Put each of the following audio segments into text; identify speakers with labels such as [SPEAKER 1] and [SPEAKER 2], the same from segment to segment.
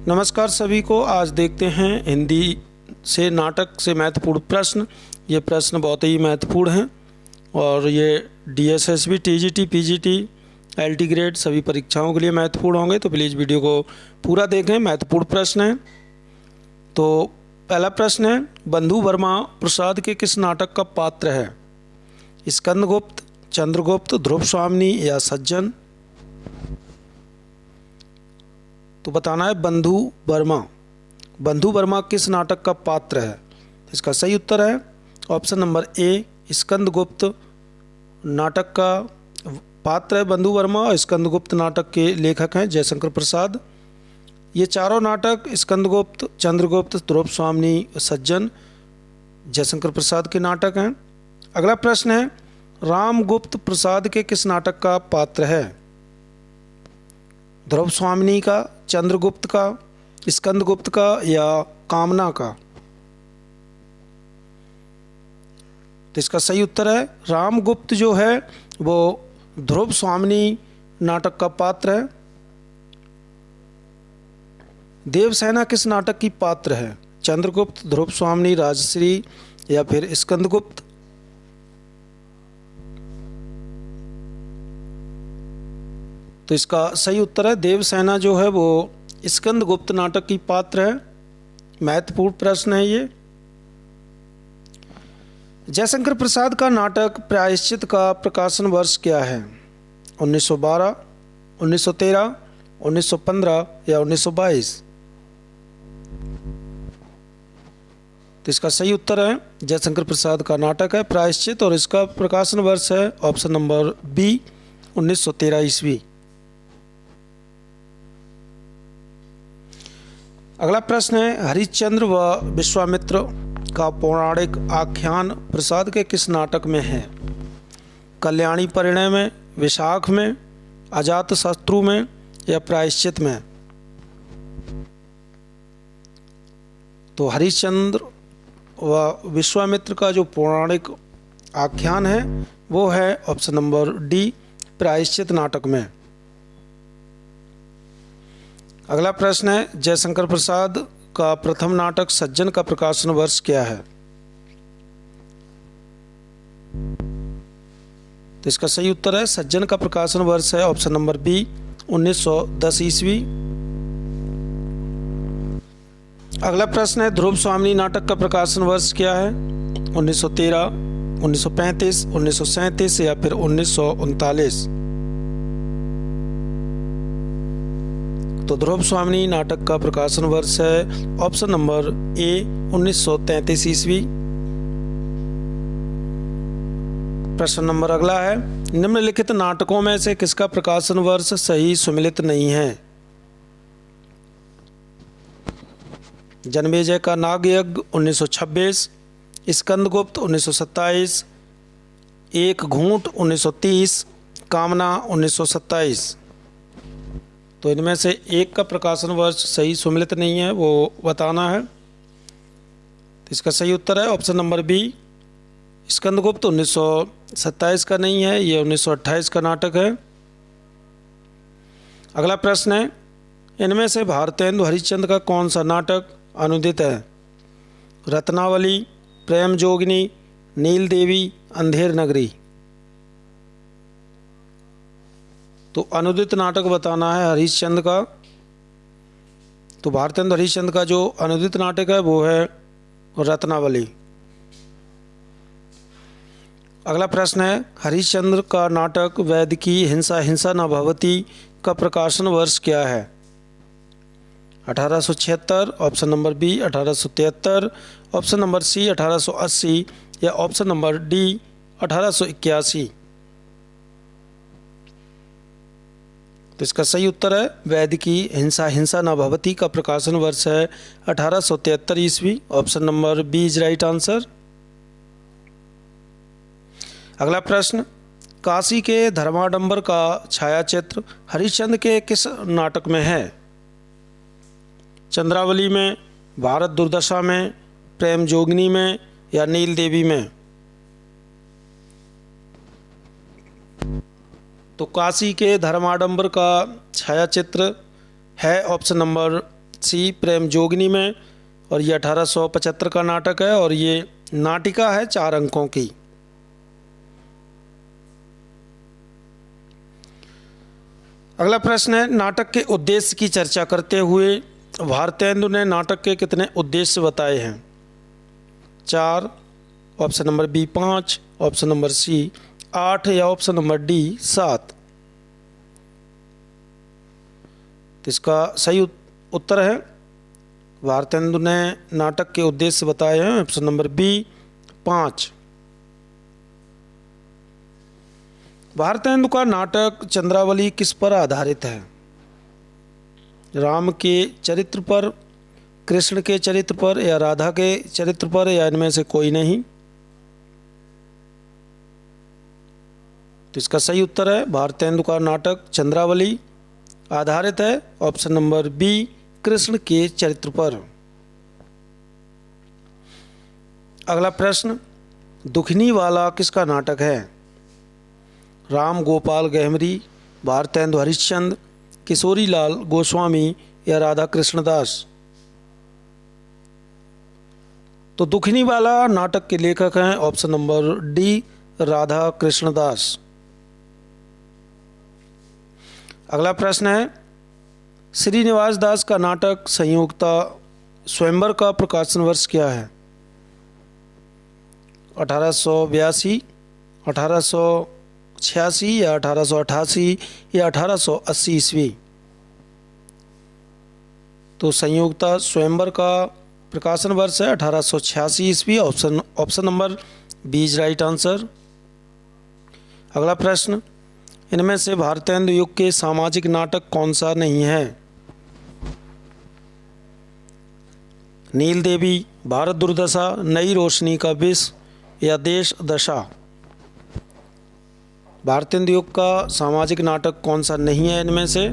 [SPEAKER 1] नमस्कार सभी को। आज देखते हैं हिंदी से नाटक से महत्वपूर्ण प्रश्न। ये प्रश्न बहुत ही महत्वपूर्ण हैं और ये DSSB, TGT, PGT, LT grade सभी परीक्षाओं के लिए महत्वपूर्ण होंगे, तो प्लीज़ वीडियो को पूरा देखें। महत्वपूर्ण प्रश्न है। तो पहला प्रश्न है, बंधु वर्मा प्रसाद के किस नाटक का पात्र है? स्कंदगुप्त, चंद्रगुप्त, ध्रुव स्वामिनी या सज्जन? तो बताना है बंधु वर्मा किस नाटक का पात्र है? इसका सही उत्तर है ऑप्शन नंबर ए, स्कंदगुप्त नाटक का पात्र है बंधु वर्मा। और स्कंदगुप्त नाटक के लेखक हैं जयशंकर प्रसाद। ये चारों नाटक स्कंदगुप्त, चंद्रगुप्त, ध्रुव स्वामिनी, सज्जन जयशंकर प्रसाद के नाटक हैं। अगला प्रश्न है, रामगुप्त प्रसाद के किस नाटक का पात्र है? ध्रुव स्वामिनी का, चंद्रगुप्त का, स्कंदगुप्त का या कामना का? तो इसका सही उत्तर है रामगुप्त जो है वो ध्रुव स्वामिनी नाटक का पात्र है। देवसेना किस नाटक की पात्र है? चंद्रगुप्त, ध्रुव स्वामिनी, राजश्री या फिर स्कंदगुप्त? तो इसका सही उत्तर है देवसेना जो है वो स्कंदगुप्त नाटक की पात्र है। महत्वपूर्ण प्रश्न है ये। जयशंकर प्रसाद का नाटक प्रायश्चित का प्रकाशन वर्ष क्या है? 1912, 1913, 1915 या 1922? तो इसका सही उत्तर है जयशंकर प्रसाद का नाटक है प्रायश्चित और इसका प्रकाशन वर्ष है ऑप्शन नंबर बी, 1913 ईस्वी। अगला प्रश्न है, हरिश्चंद्र व विश्वामित्र का पौराणिक आख्यान प्रसाद के किस नाटक में है? कल्याणी परिणय में, विशाख में, अजातशत्रु में या प्रायश्चित में? तो हरिश्चंद्र व विश्वामित्र का जो पौराणिक आख्यान है वो है ऑप्शन नंबर डी, प्रायश्चित नाटक में। अगला प्रश्न है, जयशंकर प्रसाद का प्रथम नाटक सज्जन का प्रकाशन वर्ष क्या है? तो इसका सही उत्तर है सज्जन का प्रकाशन वर्ष है ऑप्शन नंबर बी, 1910 ईस्वी। अगला प्रश्न है, ध्रुव स्वामिनी नाटक का प्रकाशन वर्ष क्या है? 1913, 1935, 1937 या फिर 1939? तो ध्रुव स्वामिनी नाटक का प्रकाशन वर्ष है ऑप्शन नंबर ए, 1933 ईस्वी। प्रश्न नंबर अगला है, निम्नलिखित नाटकों में से किसका प्रकाशन वर्ष सही सुमेलित नहीं है? जन्मेजय का नागयज्ञ 1926, स्कंदगुप्त 1927, एक घूंट 1930, कामना 1927? तो इनमें से एक का प्रकाशन वर्ष सही सुमेलित नहीं है, वो बताना है। तो इसका सही उत्तर है ऑप्शन नंबर बी, स्कंदगुप्त 1927 का नहीं है, ये 1928 का नाटक है। अगला प्रश्न है, इनमें से भारतेंदु हरिश्चंद्र का कौन सा नाटक अनुदित है? रत्नावली, प्रेम जोगिनी, नील देवी, अंधेर नगरी? तो अनुदित नाटक बताना है हरिश्चंद्र का। तो भारतेंदु हरिश्चंद्र का जो अनुदित नाटक है वो है रत्नावली। अगला प्रश्न है, हरिश्चंद्र का नाटक वैदिकी हिंसा हिंसा न भवति का प्रकाशन वर्ष क्या है? 1876, option number B 1873, option number C 1880 या ऑप्शन नंबर डी 1881? तो इसका सही उत्तर है वैदिकी हिंसा हिंसा न भवति का प्रकाशन वर्ष है 1873 ईस्वी। Option number B is right answer. अगला प्रश्न, काशी के धर्माडंबर का छायाचित्र हरिश्चंद्र के किस नाटक में है? चंद्रावली में, भारत दुर्दशा में, प्रेम जोगिनी में या नील देवी में? तो काशी के धर्माडंबर का छायाचित्र है ऑप्शन नंबर सी प्रेम जोगिनी में, और ये 1875 का नाटक है और ये नाटिका है 4 अंकों की। अगला प्रश्न है, नाटक के उद्देश्य की चर्चा करते हुए भारतेंदु ने नाटक के कितने उद्देश्य बताए हैं? 4, option number B 5, option number C 8 या ऑप्शन नंबर डी 7। तो इसका सही उत्तर है, भारतेंदु ने नाटक के उद्देश्य बताए हैं, ऑप्शन नंबर बी 5। भारतेंदु का नाटक चंद्रावली किस पर आधारित है? राम के चरित्र पर, कृष्ण के चरित्र पर, या राधा के चरित्र पर, या इनमें से कोई नहीं? तो इसका सही उत्तर है, भारतेंदु का नाटक चंद्रावली आधारित है, ऑप्शन नंबर बी कृष्ण के चरित्र पर। अगला प्रश्न, दुखनी वाला किसका नाटक है? राम गोपाल गहमरी, भारतेंदु हरिश्चंद्र, किशोरी लाल गोस्वामी या राधा कृष्णदास? तो दुखनी वाला नाटक के लेखक हैं option number D Radha Krishnadas. अगला प्रश्न है, श्रीनिवास दास का नाटक संयोक्ता स्वयंवर का प्रकाशन वर्ष क्या है? 1882, 1886 या 1888 या 1880 ईस्वी? तो संयोक्ता स्वयंवर का प्रकाशन वर्ष है 1886 ईस्वी, option number B is right answer. अगला प्रश्न, इनमें से भारतेंदु युग के सामाजिक नाटक कौन सा नहीं है? नील देवी, भारत दुर्दशा, नई रोशनी का विष या देश दशा? भारतेंदु युग का सामाजिक नाटक कौन सा नहीं है इनमें से?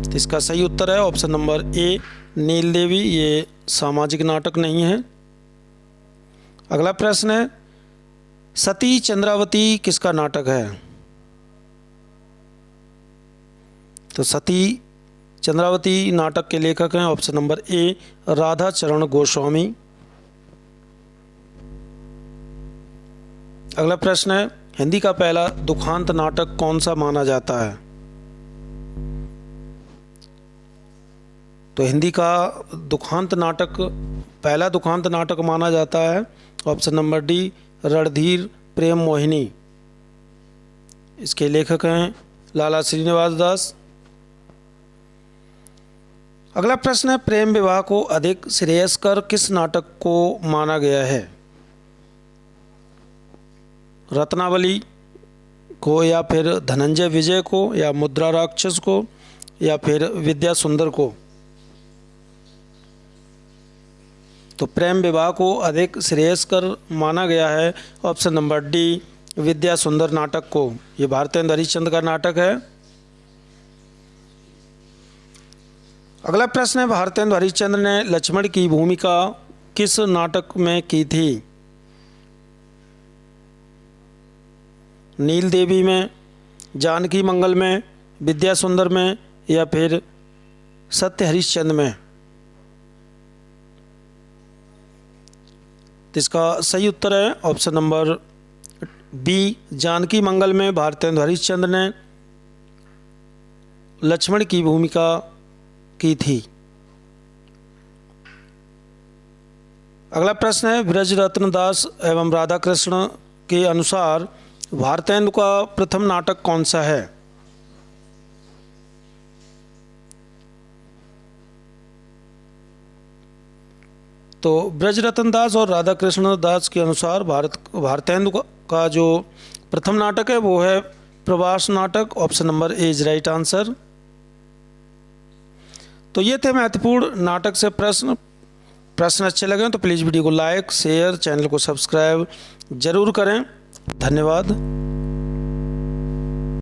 [SPEAKER 1] तो इसका सही उत्तर है ऑप्शन नंबर ए नील देवी, ये सामाजिक नाटक नहीं है। अगला प्रश्न है, सती चंद्रावती किसका नाटक है? तो सती चंद्रावती नाटक के लेखक हैं ऑप्शन नंबर ए राधा चरण गोस्वामी। अगला प्रश्न है, हिंदी का पहला दुखांत नाटक कौन सा माना जाता है? तो हिंदी का दुखांत नाटक, पहला दुखांत नाटक माना जाता है ऑप्शन नंबर डी रणधीर प्रेम मोहिनी। इसके लेखक हैं लाला श्रीनिवास दास। अगला प्रश्न है, प्रेम विवाह को अधिक श्रेयस्कर किस नाटक को माना गया है? रत्नावली को, या फिर धनंजय विजय को, या मुद्रा राक्षस को, या फिर विद्या सुंदर को? तो प्रेम विवाह को अधिक श्रेयस्कर माना गया है ऑप्शन नंबर डी विद्या सुंदर नाटक को। ये भारतेंदु हरिश्चंद्र का नाटक है। अगला प्रश्न है, भारतेंदु हरिश्चंद्र ने लक्ष्मण की भूमिका किस नाटक में की थी? नील देवी में, जानकी मंगल में, विद्या सुंदर में, या फिर सत्य हरिश्चंद्र में? तो इसका सही उत्तर है ऑप्शन नंबर बी जानकी मंगल में भारतेंदु हरिश्चंद्र ने लक्ष्मण की भूमिका की थी। अगला प्रश्न है, ब्रजरत्न दास एवं राधा कृष्ण के अनुसार भारतेंदु का प्रथम नाटक कौन सा है? तो ब्रजरत्न दास और राधा कृष्ण दास के अनुसार भारतेंदु का जो प्रथम नाटक है वो है प्रवास नाटक, option number A is right answer. तो ये थे महत्वपूर्ण नाटक से प्रश्न अच्छे लगे तो प्लीज़ वीडियो को लाइक शेयर, चैनल को सब्सक्राइब जरूर करें। धन्यवाद।